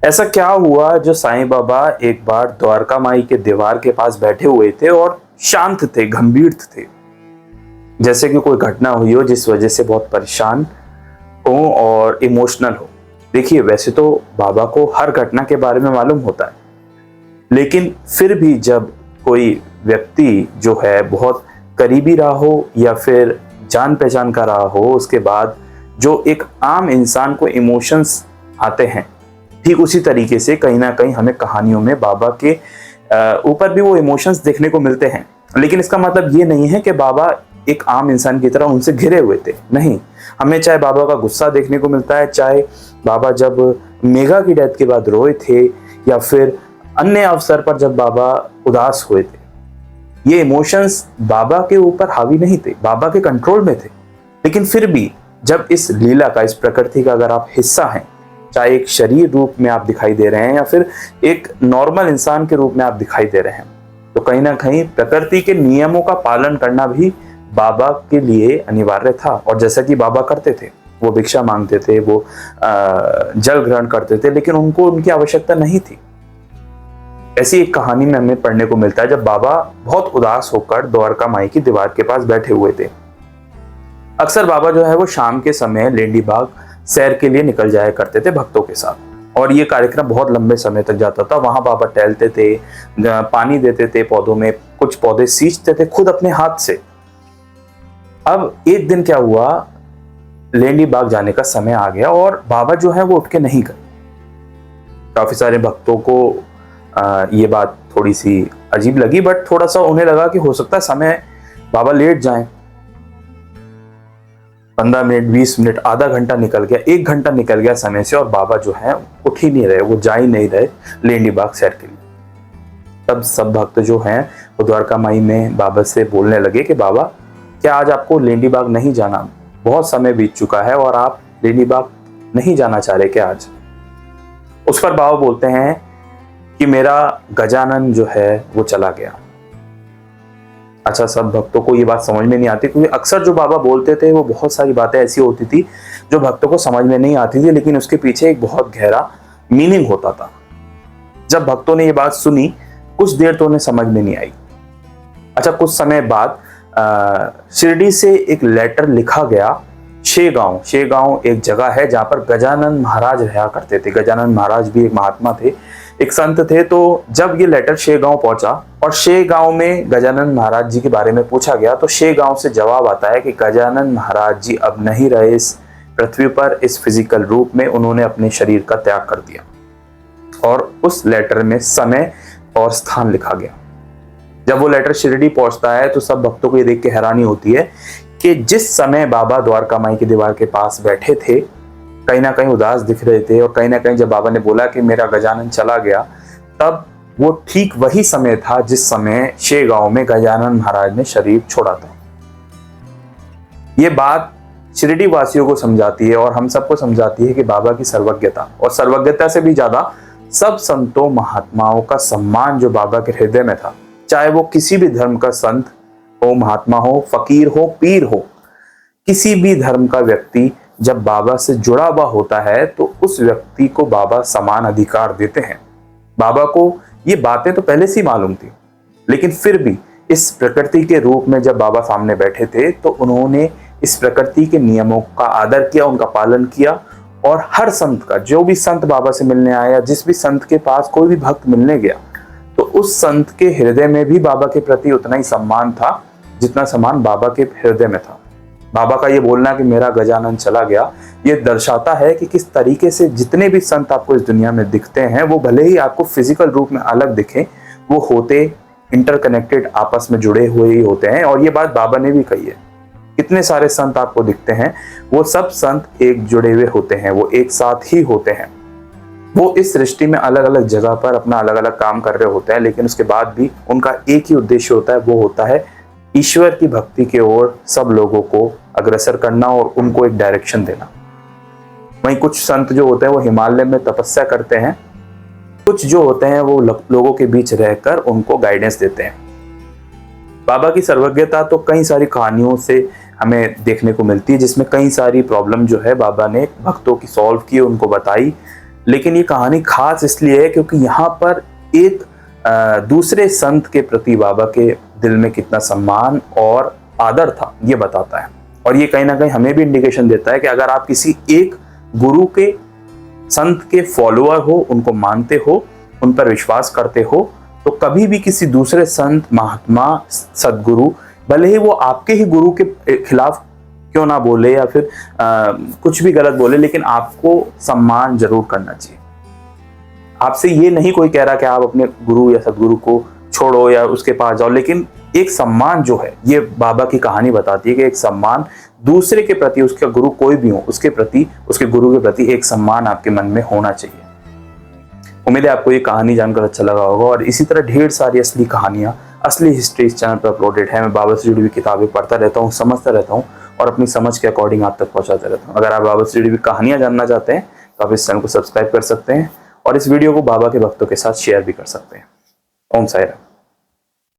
ऐसा क्या हुआ जो साईं बाबा एक बार द्वारका माई के दीवार के पास बैठे हुए थे और शांत थे, गंभीर थे, जैसे कि कोई घटना हुई हो जिस वजह से बहुत परेशान हो और इमोशनल हो। देखिए, वैसे तो बाबा को हर घटना के बारे में मालूम होता है, लेकिन फिर भी जब कोई व्यक्ति जो है बहुत करीबी रहा हो या फिर जान पहचान का रहा हो, उसके बाद जो एक आम इंसान को इमोशंस आते हैं, ठीक उसी तरीके से कहीं ना कहीं हमें कहानियों में बाबा के ऊपर भी वो इमोशंस देखने को मिलते हैं। लेकिन इसका मतलब ये नहीं है कि बाबा एक आम इंसान की तरह उनसे घिरे हुए थे, नहीं। हमें चाहे बाबा का गुस्सा देखने को मिलता है, चाहे बाबा जब मेघा की डेथ के बाद रोए थे या फिर अन्य अवसर पर जब बाबा उदास हुए थे, ये इमोशंस बाबा के ऊपर हावी नहीं थे, बाबा के कंट्रोल में थे। लेकिन फिर भी जब इस लीला का, इस प्रकृति का अगर आप हिस्सा हैं, चाहे एक शरीर रूप में आप दिखाई दे रहे हैं या फिर एक नॉर्मल इंसान के रूप में आप दिखाई दे रहे हैं, तो कहीं ना कहीं प्रकृति के नियमों का पालन करना भी बाबा के लिए अनिवार्य था। और जैसा कि बाबा करते थे, वो भिक्षा मांगते थे, वो जल ग्रहण करते थे, लेकिन उनको उनकी आवश्यकता नहीं थी। ऐसी एक कहानी में हमें पढ़ने को मिलता है जब बाबा बहुत उदास होकर द्वारका माई की दीवार के पास बैठे हुए थे। अक्सर बाबा जो है वो शाम के समय लेंडी बाग सैर के लिए निकल जाया करते थे भक्तों के साथ, और ये कार्यक्रम बहुत लंबे समय तक जाता था। वहां बाबा टहलते थे, पानी देते थे पौधों में, कुछ पौधे सींचते थे खुद अपने हाथ से। अब एक दिन क्या हुआ, लेंडी बाग जाने का समय आ गया और बाबा जो है वो उठ के नहीं गए। काफी सारे भक्तों को ये बात थोड़ी सी अजीब लगी, बट थोड़ा सा उन्हें लगा कि हो सकता है समय बाबा लेट जाएं। 15 मिनट, 20 मिनट, आधा घंटा निकल गया, 1 घंटा निकल गया समय से, और बाबा जो है उठ ही नहीं रहे, वो जा ही नहीं रहे लेंडी बाग सैर के लिए। तब सब भक्त जो हैं वो द्वारका माई में बाबा से बोलने लगे कि बाबा, क्या आज आपको लेंडी बाग नहीं जाना? बहुत समय बीत चुका है और आप लेंडी बाग नहीं जाना चाह रहे क्या आज? उस पर बाबा बोलते हैं कि मेरा गजानन जो है वो चला गया। अच्छा, सब भक्तों को ये बात समझ में नहीं आती, क्योंकि अक्सर जो बाबा बोलते थे वो बहुत सारी बातें ऐसी होती थी जो भक्तों को समझ में नहीं आती थी, लेकिन उसके पीछे एक बहुत गहरा मीनिंग होता था। जब भक्तों ने ये बात सुनी, कुछ देर तो उन्हें समझ में नहीं आई। अच्छा, कुछ समय बाद शिरडी से एक लेटर लिखा गया शेगांव। शेगांव एक जगह है जहाँ पर गजानन महाराज रहा करते थे। गजानन महाराज भी एक महात्मा थे, एक संत थे। तो जब ये लेटर शेगांव पहुंचा और शेगांव में गजानन महाराज जी के बारे में पूछा गया, तो शेगांव से जवाब आता है कि गजानन महाराज जी अब नहीं रहे इस पृथ्वी पर, इस फिजिकल रूप में। उन्होंने अपने शरीर का त्याग कर दिया। और उस लेटर में समय और स्थान लिखा गया। जब वो लेटर शिरडी पहुंचता है तो सब भक्तों को ये देख के हैरानी होती है कि जिस समय बाबा द्वारका माई की दीवार के पास बैठे थे, कहीं ना कहीं उदास दिख रहे थे, और कहीं ना कहीं जब बाबा ने बोला कि मेरा गजानन चला गया, तब वो ठीक वही समय था जिस समय शेगांव में गजानन महाराज ने शरीर छोड़ा था। ये बात शिरडी वासियों को समझाती है और हम सबको समझाती है कि बाबा की सर्वज्ञता, और सर्वज्ञता से भी ज्यादा सब संतों महात्माओं का सम्मान जो बाबा के हृदय में था। चाहे वो किसी भी धर्म का संत हो, महात्मा हो, फकीर हो, पीर हो, किसी भी धर्म का व्यक्ति जब बाबा से जुड़ा हुआ होता है तो उस व्यक्ति को बाबा समान अधिकार देते हैं। बाबा को ये बातें तो पहले से ही मालूम थी, लेकिन फिर भी इस प्रकृति के रूप में जब बाबा सामने बैठे थे तो उन्होंने इस प्रकृति के नियमों का आदर किया, उनका पालन किया। और हर संत का, जो भी संत बाबा से मिलने आया, जिस भी संत के पास कोई भी भक्त मिलने गया, तो उस संत के हृदय में भी बाबा के प्रति उतना ही सम्मान था जितना सम्मान बाबा के हृदय में था। बाबा का ये बोलना कि मेरा गजानन चला गया, ये दर्शाता है कि किस तरीके से जितने भी संत आपको इस दुनिया में दिखते हैं, वो भले ही आपको फिजिकल रूप में अलग दिखें, वो होते इंटरकनेक्टेड, आपस में जुड़े हुए ही होते हैं। और ये बात बाबा ने भी कही है। कितने सारे संत आपको दिखते हैं, वो सब संत एक जुड़े हुए होते हैं, वो एक साथ ही होते हैं। वो इस सृष्टि में अलग अलग जगह पर अपना अलग अलग काम कर रहे होते हैं, लेकिन उसके बाद भी उनका एक ही उद्देश्य होता है, वो होता है ईश्वर की भक्ति की ओर सब लोगों को अग्रसर करना और उनको एक डायरेक्शन देना। वहीं कुछ संत जो होते हैं वो हिमालय में तपस्या करते हैं, कुछ जो होते हैं वो लोगों के बीच रहकर उनको गाइडेंस देते हैं। बाबा की सर्वज्ञता तो कई सारी कहानियों से हमें देखने को मिलती है, जिसमें कई सारी प्रॉब्लम जो है बाबा ने भक्तों की सॉल्व की, उनको बताई, लेकिन ये कहानी खास इसलिए है क्योंकि यहाँ पर एक दूसरे संत के प्रति बाबा के दिल में कितना सम्मान और आदर था ये बताता है। और ये कहीं ना कहीं हमें भी इंडिकेशन देता है कि अगर आप किसी एक गुरु के, संत के फॉलोअर हो, उनको मानते हो, उन पर विश्वास करते हो, तो कभी भी किसी दूसरे संत, महात्मा, सदगुरु, भले ही वो आपके ही गुरु के खिलाफ क्यों ना बोले या फिर कुछ भी गलत बोले, लेकिन आपको सम्मान जरूर करना चाहिए। आपसे ये नहीं कोई कह रहा कि आप अपने गुरु या सदगुरु को छोड़ो या उसके पास जाओ, लेकिन एक सम्मान जो है, ये बाबा की कहानी बताती है कि एक सम्मान दूसरे के प्रति, उसका गुरु कोई भी हो, उसके प्रति, उसके गुरु के प्रति एक सम्मान आपके मन में होना चाहिए। उम्मीद है आपको ये कहानी जानकर अच्छा लगा होगा और इसी तरह ढेर सारी असली कहानियां, असली हिस्ट्री इस चैनल पर अपलोडेड है। मैं बाबा से जुड़ी हुई किताबें पढ़ता रहता हूँ, समझता रहता हूँ और अपनी समझ के अकॉर्डिंग आप तक पहुंचाता रहता हूँ। अगर आप बाबा से जुड़ी हुई कहानियां जानना चाहते हैं तो आप इस चैनल को सब्सक्राइब कर सकते हैं और इस वीडियो को बाबा के भक्तों के साथ शेयर भी कर सकते हैं। ओम साई राम।